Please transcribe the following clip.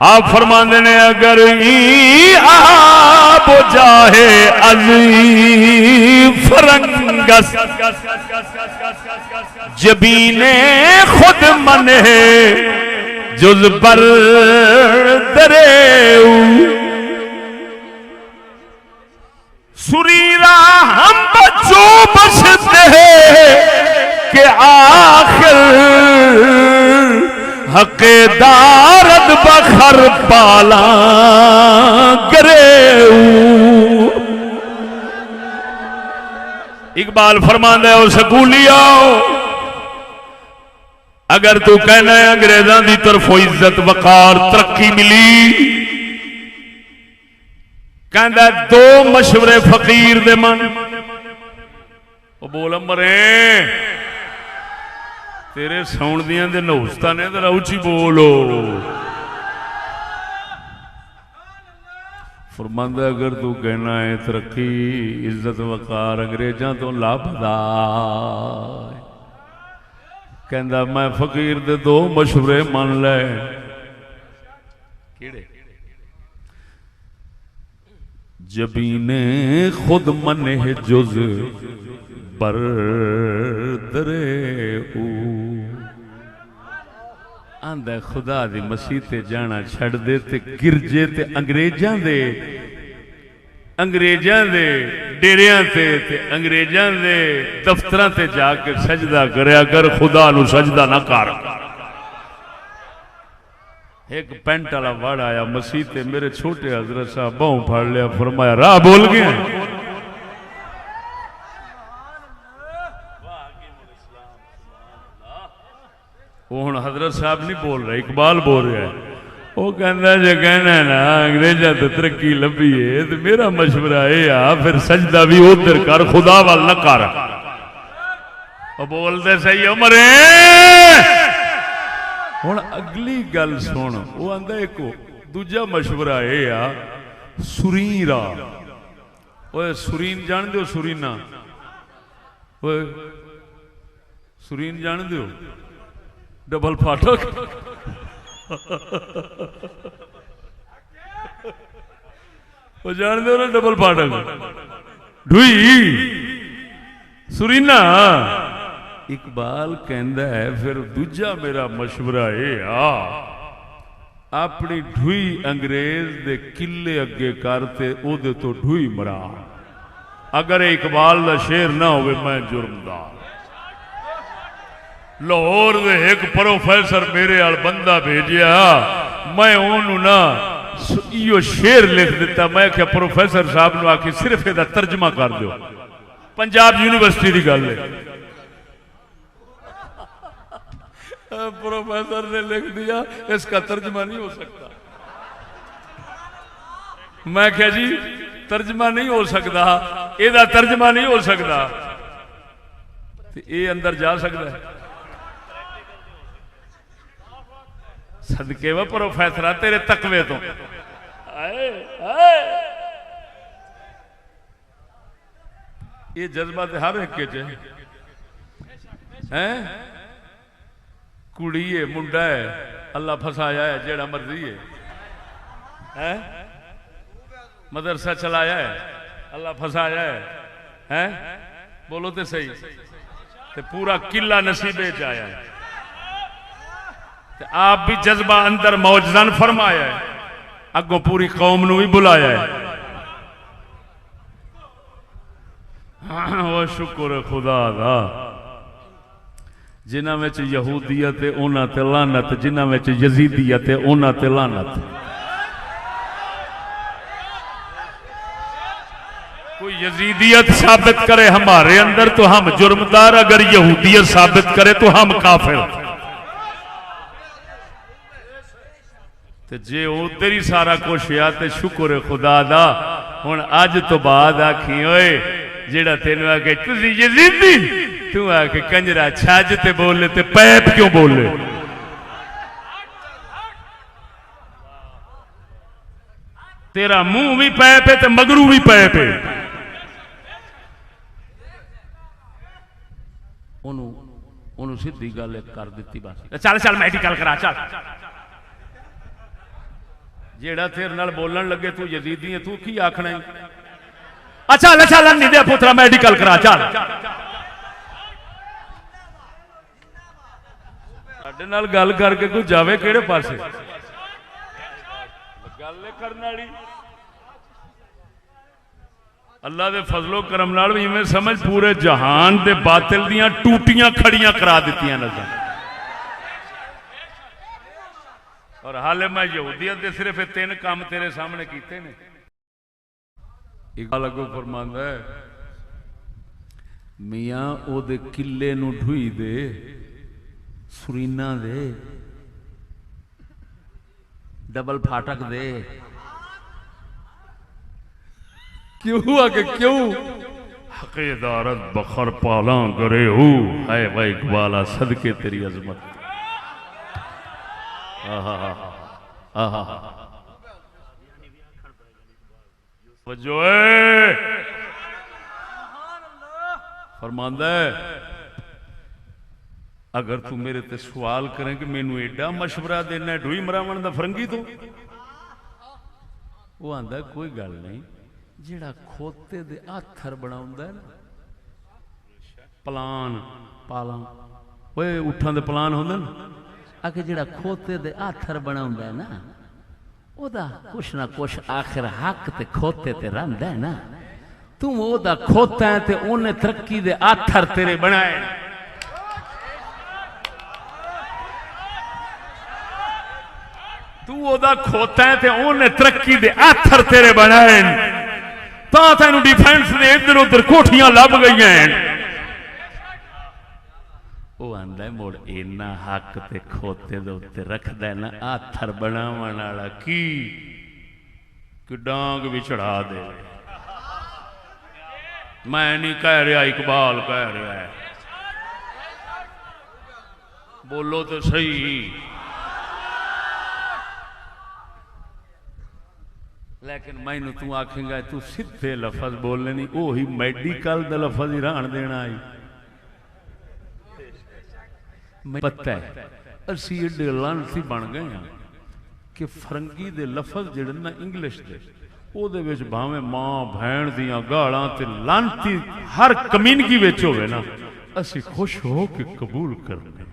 आप फरमाते ने अगर आब जाहे अजी फरंगस जबीने खुद मन है जुज पर दरेऊ सुरीरा हम बच्चों बसते हैं कि आखिर हकेदारत बखर पाला करेऊ। इकबाल फरमांदा है स्कूलिया अगर तू कहना है अंग्रेजों की तरफों इज्जत वकार तरक्की मिली, कहता दो मशवरे फकीर दे मन वो बोल मरे तेरे सौण दियां दे नौस्ता ने जरा उची बोलो। फरमांदा अगर तू कहना है तरक्की इज्जत वकार अंग्रेजों तो लाभदा, कहंदा मैं फकीर दे दो मशवरे मन ले। किहड़े? जबीने खुद मन है जुज पर दरेऊ। आंदा खुदा दी मसीह ते जाना छड़ दे ते गिरजे ते अंग्रेजां दे डेरियां ते अंग्रेजां दे दफ्तरां ते जाके सजदा करया कर, खुदा नू सजदा ना कर। एक पेंट वाला वड़ आया मसीह ते मेरे छोटे हजरत साहब बाहों फड़ लिया, फरमाया राह बोल गया। वो हुण हजरत साहब नहीं बोल रहे, इकबाल बोल रहा है। वो कहना जो कहना है ना अंग्रेजा तो तरक्की लभी है तो मेरा मशवरा ये आ फिर सजदा भी उधर कर, खुदा वाल न कर। वो बोलते सही उमरे। हुण अगली गल सुन, वो आंदा एक दूजा मशवरा ये आ सुरीरा। ओए सुरीन जान दो? सुरीना ओए सुरीन जान दो? डबल फाटक वो जान दो ना डबल फाटक ढुई सुरीना। इकबाल कहंदा है फिर दूजा मेरा मशवरा ये आ अपनी ढुई अंग्रेज दे किले अगे करते ओदे तो ढुई मरा। अगर इकबाल दा शेर ना होवे मैं जुर्मदार। लाहौर दे एक प्रोफेसर मेरे आल बंदा भेजिया, मैं ओनू ना इो शेर लिख दिता। मैं क्या प्रोफेसर साहब नू आके सिर्फ इहदा तर्जमा कर दो, पंजाब यूनिवर्सिटी की गल है। प्रोफेसर ने लिख दिया इसका तर्जमा नहीं हो सकता। मैं क्या जी तर्जमा नहीं हो सकता, एदा तर्जमा नहीं हो सकता, ये अंदर जा सकता है? सदके व प्रोफेसर तेरे तकवे तो आए आए। ये जज्बा तो हर एक के है। कुड़ी है मुंडा है अल्लाह फसाया है जेड़ा मर्जी है, मदरसा चलाया है अल्लाह फसाया है? बोलो तो सही। ते पूरा किला नसीबे च आया है। आप भी जज्बा अंदर मौजजन फरमाया है, अगो पूरी कौम नू भी बुलाया है। वो शुक्र खुदा दा जिन्हां विच यहूदियत है उन्हां ते लानत, जिन्हां विच यजीदियत है उन्हां ते लानत। कोई यजीदियत साबित करे हमारे अंदर तो हम जुर्मदार, अगर यहूदियत साबित करे तो हम काफिर। ते जे उधर ही सारा कुछ आ ते शुक्र है खुदा दा। हुण अज तो बाद आखी ओए जेड़ा तेन आके तुसी यजीदी, तू आके कंजरा छज ते बोले ते पैप क्यों बोले? तेरा मुंह भी पैप है ते मगरू भी पैप है। ओनू सीधी गल कर दी बस, चल चल मेडिकल करा चल। जेड़ा तेरे नाल बोलन लगे तू यजीदी है, तू की आखना है? अच्छा चल नहीं दे पुत्रा मेडिकल करा चल। साडे नाल गल करके कोई जावे केड़े पासे? गल करने वाली अल्लाह दे फजलो करम नाल भी इवें समझ पूरे जहान दे बातिल दियां टूटियां खड़ियां करा दित्तियां नजर। और हाले मैं यहूदियत दे सिर्फ 3 काम तेरे सामने कीते ने। इकबाल अगों फरमांदा है मियां ओदे किले नूं ढुई दे सुरीना दे डबल फाटक दे। क्यों आके क्यों? हकीदारत बखर पाला करे हो है वह इकबाला सदके तेरी अजमत। जो फरमांदा है अगर तू मेरे ते सवाल करें कि मैनू एडा मशवरा देना ढूई मरावन दा फरंगी तो वो आंदा कोई गल नहीं, जेड़ा खोते दे आथर बनाउंदा है ना पलान पाला ओए उठां दे पलान होंदे ना आके जेड़ा खोते दे आथर बनाउंदा है ना ओदा कुछ ना कुछ आखिर हक ते खोते ते रंदा है ना। तू ओदा खोता है ते ओने तरक्की दे आथर तेरे बनाए। तू ओदा खोता है ते ओने तरक्की दे आथर तेरे बनाए। तेन डिफेंस दे इधर उधर कोठियां लभ गई हैं। वो आंदा मुड़ इन्ना हक ते खोते दे उत्ते रखदा है ना आथर बनावन वाला की डांग भी चढ़ा दे। मैं नहीं कह रहा, इकबाल कह रहा है। बोलो तो सही। लेकिन मैनू तू आखेगा तू सीधे लफज बोलने नहीं, वो ही मेडिकल का लफज ही रहन देना आई। पता है असी एडे लानती बन गए हैं कि फरंगी दे लफज जिहड़े ना इंग्लिश दे ओहदे विच भावें मां भैन दियां गालां ते लानती हर कमीनगी विच होवे ना असी खुश हो के कबूल करने।